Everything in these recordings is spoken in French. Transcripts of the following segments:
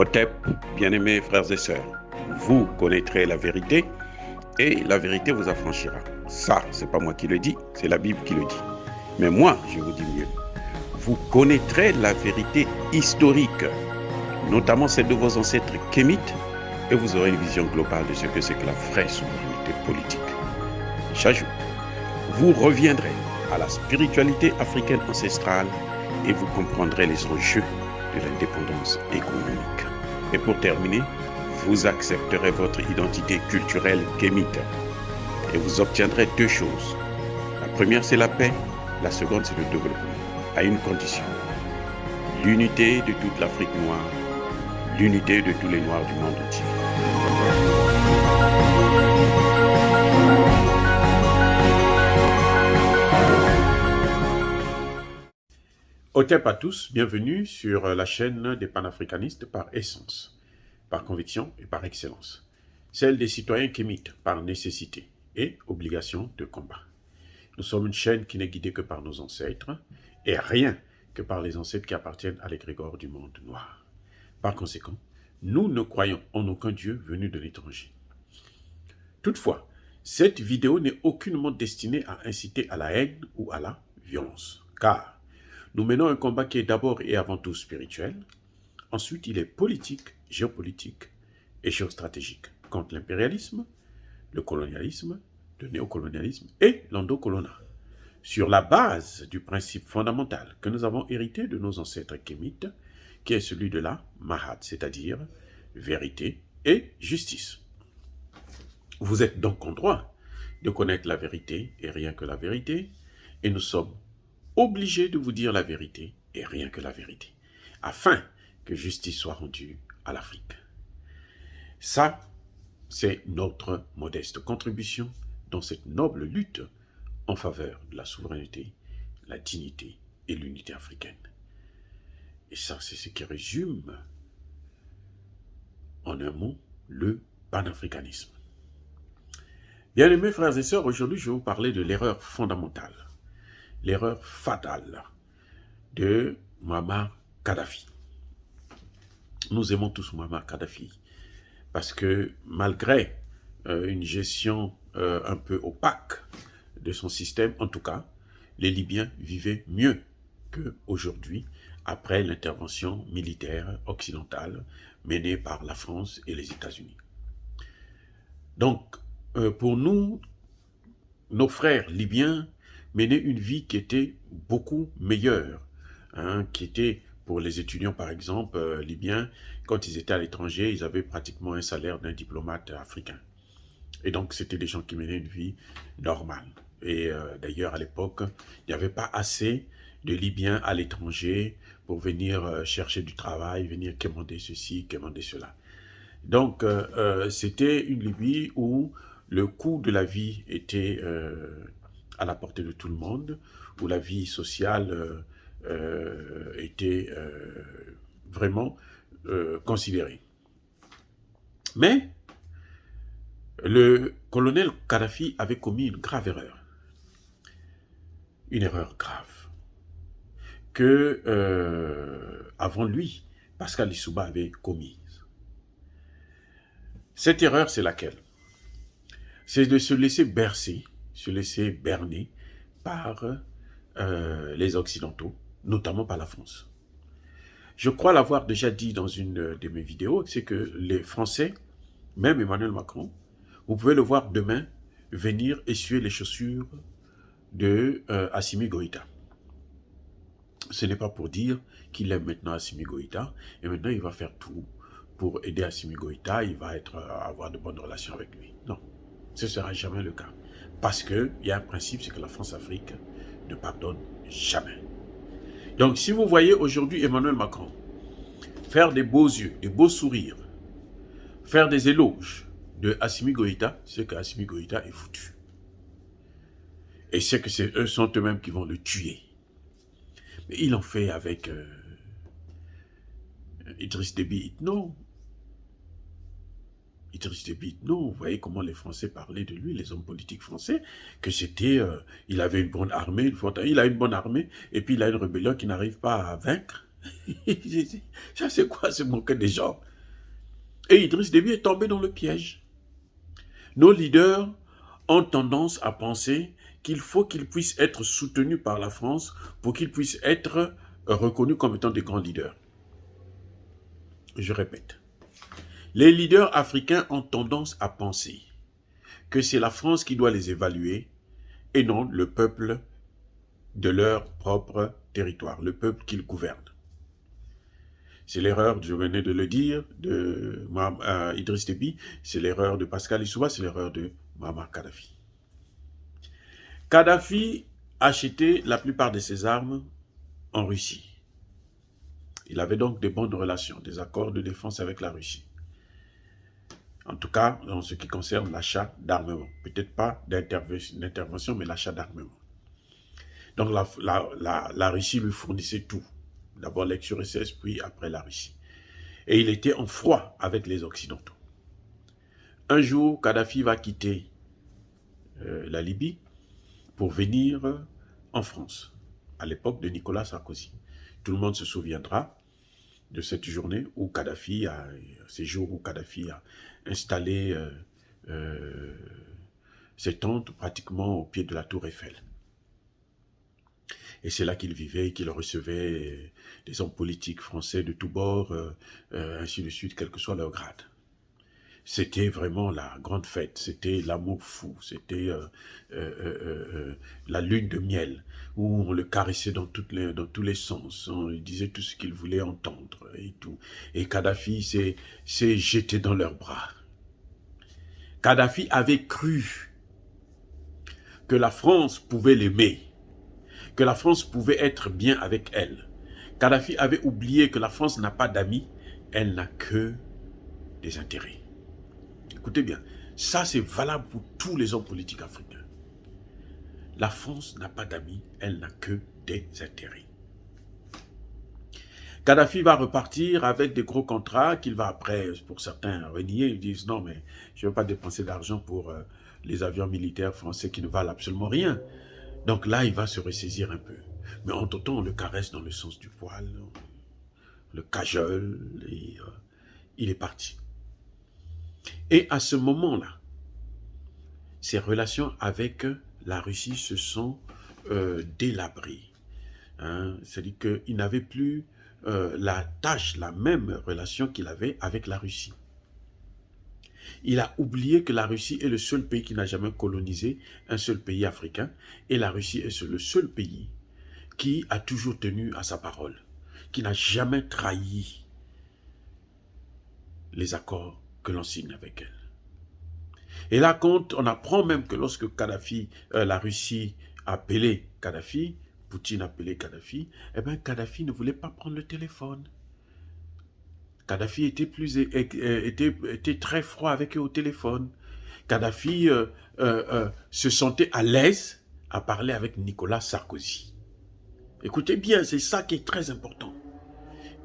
Otep, bien-aimés frères et sœurs, vous connaîtrez la vérité et la vérité vous affranchira. Ça, c'est pas moi qui le dis, c'est la Bible qui le dit. Mais moi, je vous dis mieux. Vous connaîtrez la vérité historique, notamment celle de vos ancêtres kémites, et vous aurez une vision globale de ce que c'est que la vraie souveraineté politique. J'ajoute, vous reviendrez à la spiritualité africaine ancestrale et vous comprendrez les enjeux de l'indépendance économique. Et pour terminer, vous accepterez votre identité culturelle kémite et vous obtiendrez deux choses. La première, c'est la paix. La seconde, c'est le développement, à une condition. L'unité de toute l'Afrique noire, l'unité de tous les Noirs du monde entier. Otep à tous, bienvenue sur la chaîne des panafricanistes par essence, par conviction et par excellence. Celle des citoyens kémites par nécessité et obligation de combat. Nous sommes une chaîne qui n'est guidée que par nos ancêtres et rien que par les ancêtres qui appartiennent à l'égrégore du monde noir. Par conséquent, nous ne croyons en aucun Dieu venu de l'étranger. Toutefois, cette vidéo n'est aucunement destinée à inciter à la haine ou à la violence, car nous menons un combat qui est d'abord et avant tout spirituel, ensuite il est politique, géopolitique et géostratégique contre l'impérialisme, le colonialisme, le néocolonialisme et l'endocolonat, sur la base du principe fondamental que nous avons hérité de nos ancêtres kémites, qui est celui de la Mahat, c'est-à-dire vérité et justice. Vous êtes donc en droit de connaître la vérité et rien que la vérité, et nous sommes obligés de vous dire la vérité et rien que la vérité, afin que justice soit rendue à l'Afrique. Ça, c'est notre modeste contribution dans cette noble lutte en faveur de la souveraineté, la dignité et l'unité africaine. Et ça, c'est ce qui résume, en un mot, le panafricanisme. Bien-aimés frères et sœurs, aujourd'hui, je vais vous parler de l'erreur fondamentale, l'erreur fatale de Muammar Kadhafi. Nous aimons tous Muammar Kadhafi parce que malgré une gestion un peu opaque de son système, en tout cas, les Libyens vivaient mieux qu'aujourd'hui après l'intervention militaire occidentale menée par la France et les États-Unis. Donc, pour nous, nos frères libyens menaient une vie qui était beaucoup meilleure, qui était, pour les étudiants par exemple, libyens, quand ils étaient à l'étranger, ils avaient pratiquement un salaire d'un diplomate africain. Et donc, c'était des gens qui menaient une vie normale. Et d'ailleurs, à l'époque, il n'y avait pas assez de Libyens à l'étranger pour venir chercher du travail, venir quémander ceci, quémander cela. Donc, c'était une Libye où le coût de la vie était à la portée de tout le monde, où la vie sociale était vraiment considérée. Mais le colonel Kadhafi avait commis une grave erreur. Une erreur grave. Que, avant lui, Pascal Lissouba avait commise. Cette erreur, c'est laquelle? C'est de se laisser bercer, se laisser berner par les Occidentaux, notamment par la France. Je crois l'avoir déjà dit dans une de mes vidéos, c'est que les Français, même Emmanuel Macron, vous pouvez le voir demain venir essuyer les chaussures de Assimi Goïta. Ce n'est pas pour dire qu'il aime maintenant Assimi Goïta, et maintenant il va faire tout pour aider Assimi Goïta, il va avoir de bonnes relations avec lui. Non, ce ne sera jamais le cas. Parce qu'il y a un principe, c'est que la France-Afrique ne pardonne jamais. Donc si vous voyez aujourd'hui Emmanuel Macron faire des beaux yeux, des beaux sourires, faire des éloges de Assimi Goïta, c'est que Assimi Goïta est foutu. Et c'est que eux sont eux-mêmes qui vont le tuer. Mais il en fait avec Idriss Déby Itno. Idriss Déby Itno, vous voyez comment les Français parlaient de lui, les hommes politiques français, que c'était, il avait une bonne armée, il a une bonne armée, et puis il a une rébellion qui n'arrive pas à vaincre. Ça c'est quoi, se moquer des gens? Et Idriss Déby est tombé dans le piège. Nos leaders ont tendance à penser qu'il faut qu'ils puissent être soutenus par la France pour qu'ils puissent être reconnus comme étant des grands leaders. Je répète, les leaders africains ont tendance à penser que c'est la France qui doit les évaluer et non le peuple de leur propre territoire, le peuple qu'ils gouvernent. C'est l'erreur, je venais de le dire, de Idriss Déby, c'est l'erreur de Pascal Lissouba, c'est l'erreur de Muammar Kadhafi. Kadhafi achetait la plupart de ses armes en Russie. Il avait donc de bonnes relations, des accords de défense avec la Russie. En tout cas, en ce qui concerne l'achat d'armement. Peut-être pas d'intervention, mais l'achat d'armement. Donc la Russie lui fournissait tout. D'abord l'ex-URSS, puis après la Russie. Et il était en froid avec les Occidentaux. Un jour, Kadhafi va quitter la Libye pour venir en France, à l'époque de Nicolas Sarkozy. Tout le monde se souviendra de cette journée où Kadhafi ces jours où Kadhafi a installé ses tentes pratiquement au pied de la tour Eiffel. Et c'est là qu'il vivait et qu'il recevait des hommes politiques français de tous bords, ainsi de suite, quel que soit leur grade. C'était vraiment la grande fête, c'était l'amour fou, c'était la lune de miel, où on le caressait dans tous les sens, on lui disait tout ce qu'il voulait entendre et tout. Et Kadhafi s'est jeté dans leurs bras. Kadhafi avait cru que la France pouvait l'aimer, que la France pouvait être bien avec elle. Kadhafi avait oublié que la France n'a pas d'amis, elle n'a que des intérêts. Écoutez bien, ça c'est valable pour tous les hommes politiques africains. La France n'a pas d'amis, elle n'a que des intérêts. Kadhafi va repartir avec des gros contrats qu'il va après, pour certains, renier. Ils disent non, mais je ne veux pas dépenser d'argent pour les avions militaires français qui ne valent absolument rien. Donc là, il va se ressaisir un peu. Mais entre-temps, on le caresse dans le sens du poil, on le cajole, et il est parti. Et à ce moment-là, ses relations avec la Russie se sont délabrées. Hein? C'est-à-dire qu'il n'avait plus la même relation qu'il avait avec la Russie. Il a oublié que la Russie est le seul pays qui n'a jamais colonisé un seul pays africain, et la Russie est le seul pays qui a toujours tenu à sa parole, qui n'a jamais trahi les accords que l'on signe avec elle. Et là, quand on apprend même que lorsque Kadhafi, la Russie a appelé Kadhafi, Poutine a appelé Kadhafi, eh bien Kadhafi ne voulait pas prendre le téléphone. Kadhafi était très froid avec eux au téléphone. Kadhafi se sentait à l'aise à parler avec Nicolas Sarkozy. Écoutez bien, c'est ça qui est très important.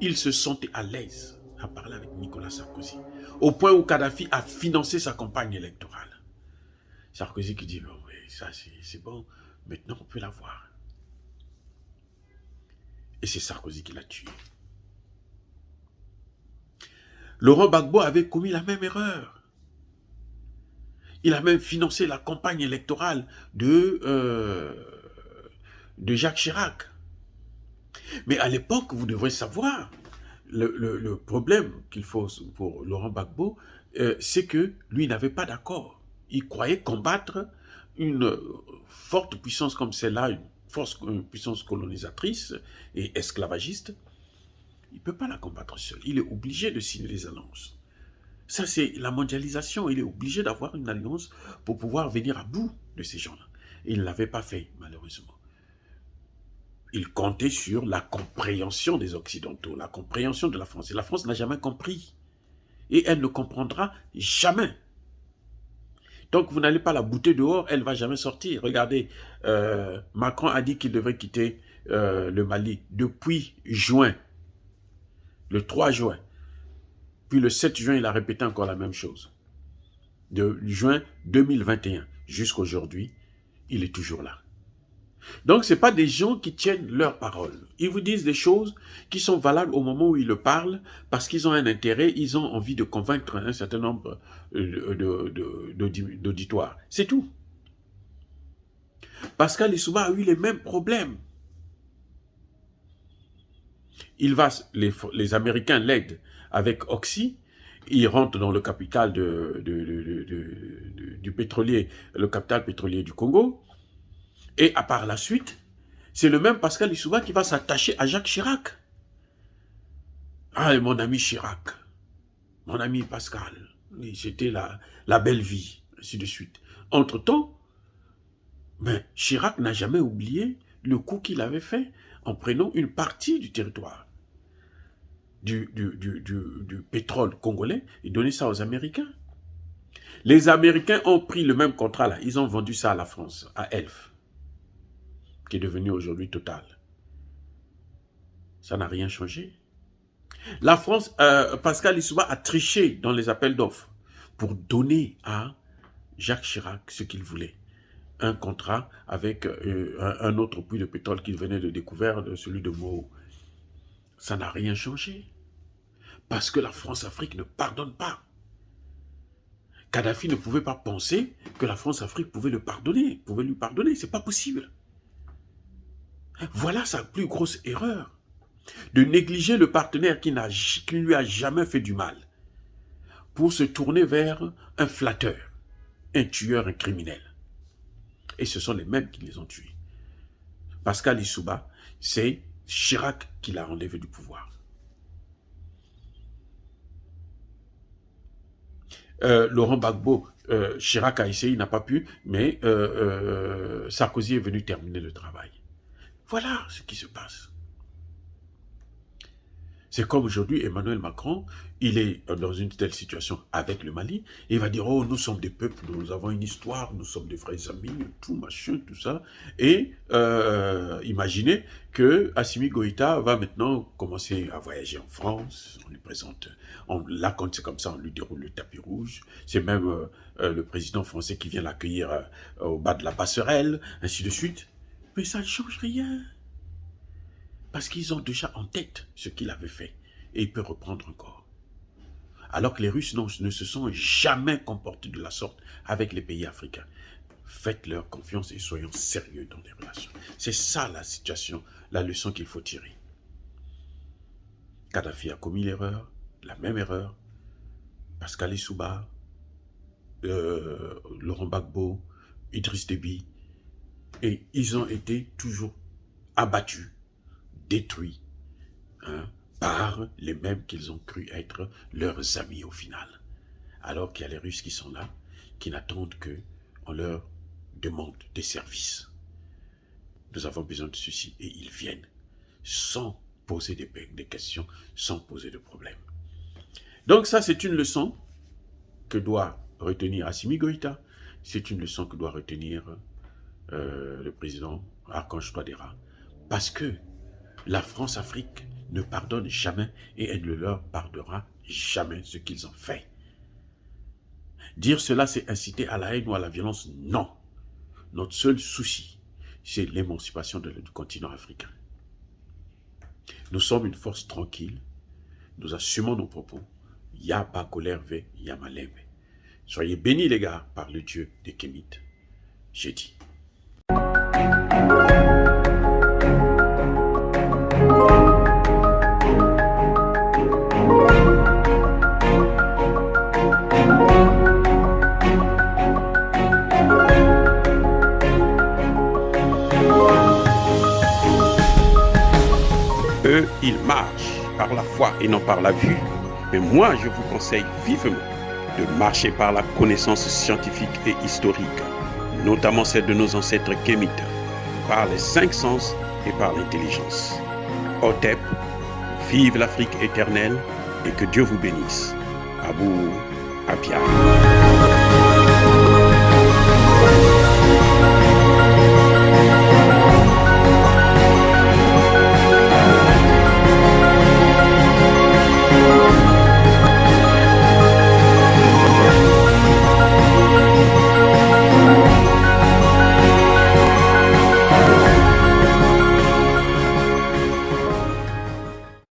Il se sentait à l'aise à parler avec Nicolas Sarkozy, au point où Kadhafi a financé sa campagne électorale. Sarkozy qui dit, oh, oui, ça c'est bon, maintenant on peut l'avoir. Et c'est Sarkozy qui l'a tué. Laurent Gbagbo avait commis la même erreur. Il a même financé la campagne électorale de Jacques Chirac. Mais à l'époque, vous devrez savoir, le problème qu'il faut pour Laurent Gbagbo, c'est que lui n'avait pas d'accord. Il croyait combattre une forte puissance comme celle-là, une puissance colonisatrice et esclavagiste. Il ne peut pas la combattre seul. Il est obligé de signer des alliances. Ça, c'est la mondialisation. Il est obligé d'avoir une alliance pour pouvoir venir à bout de ces gens-là. Il ne l'avait pas fait, malheureusement. Il comptait sur la compréhension des Occidentaux, la compréhension de la France. Et la France n'a jamais compris. Et elle ne comprendra jamais. Donc, vous n'allez pas la bouter dehors, elle ne va jamais sortir. Regardez, Macron a dit qu'il devrait quitter le Mali depuis juin, le 3 juin. Puis le 7 juin, il a répété encore la même chose. De juin 2021 jusqu'à aujourd'hui, il est toujours là. Donc, ce n'est pas des gens qui tiennent leur parole. Ils vous disent des choses qui sont valables au moment où ils le parlent parce qu'ils ont un intérêt, ils ont envie de convaincre un certain nombre d'auditoires. C'est tout. Pascal Lissouba a eu les mêmes problèmes. Les Américains l'aident avec Oxy. Il rentre dans le capital du pétrolier, le capital pétrolier du Congo. Et à part la suite, c'est le même Pascal Lissouba qui va s'attacher à Jacques Chirac. Ah, mon ami Chirac, mon ami Pascal, c'était la belle vie, ainsi de suite. Entre-temps, Chirac n'a jamais oublié le coup qu'il avait fait en prenant une partie du territoire du pétrole congolais et donné ça aux Américains. Les Américains ont pris le même contrat là, ils ont vendu ça à la France, à Elf, qui est devenu aujourd'hui Total. Ça n'a rien changé. La France, Pascal Lissouba a triché dans les appels d'offres pour donner à Jacques Chirac ce qu'il voulait. Un contrat avec un autre puits de pétrole qu'il venait de découvrir, celui de Moho. Ça n'a rien changé. Parce que la France-Afrique ne pardonne pas. Kadhafi ne pouvait pas penser que la France-Afrique pouvait lui pardonner. C'est pas possible. Voilà sa plus grosse erreur. De négliger le partenaire qui ne lui a jamais fait du mal. Pour se tourner vers un flatteur, un tueur, un criminel. Et ce sont les mêmes qui les ont tués. Pascal Lissouba, c'est Chirac qui l'a enlevé du pouvoir. Laurent Gbagbo, Chirac a essayé, il n'a pas pu, mais Sarkozy est venu terminer le travail. Voilà ce qui se passe. C'est comme aujourd'hui, Emmanuel Macron, il est dans une telle situation avec le Mali, et il va dire, oh, nous sommes des peuples, nous avons une histoire, nous sommes des vrais amis, tout machin, tout ça. Et imaginez que Assimi Goïta va maintenant commencer à voyager en France, on lui présente, là quand c'est comme ça, on lui déroule le tapis rouge, c'est même le président français qui vient l'accueillir au bas de la passerelle, ainsi de suite. Mais ça ne change rien. Parce qu'ils ont déjà en tête ce qu'il avait fait. Et il peut reprendre encore. Alors que les Russes ne se sont jamais comportés de la sorte avec les pays africains. Faites-leur confiance et soyons sérieux dans les relations. C'est ça la situation, la leçon qu'il faut tirer. Kadhafi a commis l'erreur, la même erreur. Pascal Lissouba, Laurent Gbagbo, Idriss Déby. Et ils ont été toujours abattus, détruits, par les mêmes qu'ils ont cru être leurs amis au final. Alors qu'il y a les Russes qui sont là, qui n'attendent qu'on leur demande des services. Nous avons besoin de ceci et ils viennent sans poser des questions, sans poser de problèmes. Donc ça, c'est une leçon que doit retenir Assimi Goïta, c'est une leçon que doit retenir le président Archange Touadéra, parce que la France-Afrique ne pardonne jamais et elle ne leur pardonnera jamais ce qu'ils ont fait. Dire cela, c'est inciter à la haine ou à la violence? Non. Notre seul souci, c'est l'émancipation du continent africain. Nous sommes une force tranquille, nous assumons nos propos. Ya pas colère ve, ya malembe. Soyez bénis les gars par le Dieu des Kémites. J'ai dit. Eux, ils marchent par la foi et non par la vue. Mais moi, je vous conseille vivement de marcher par la connaissance scientifique et historique, notamment celle de nos ancêtres kémites, par les 5 sens et par l'intelligence. Otep, vive l'Afrique éternelle et que Dieu vous bénisse. Abou Apia.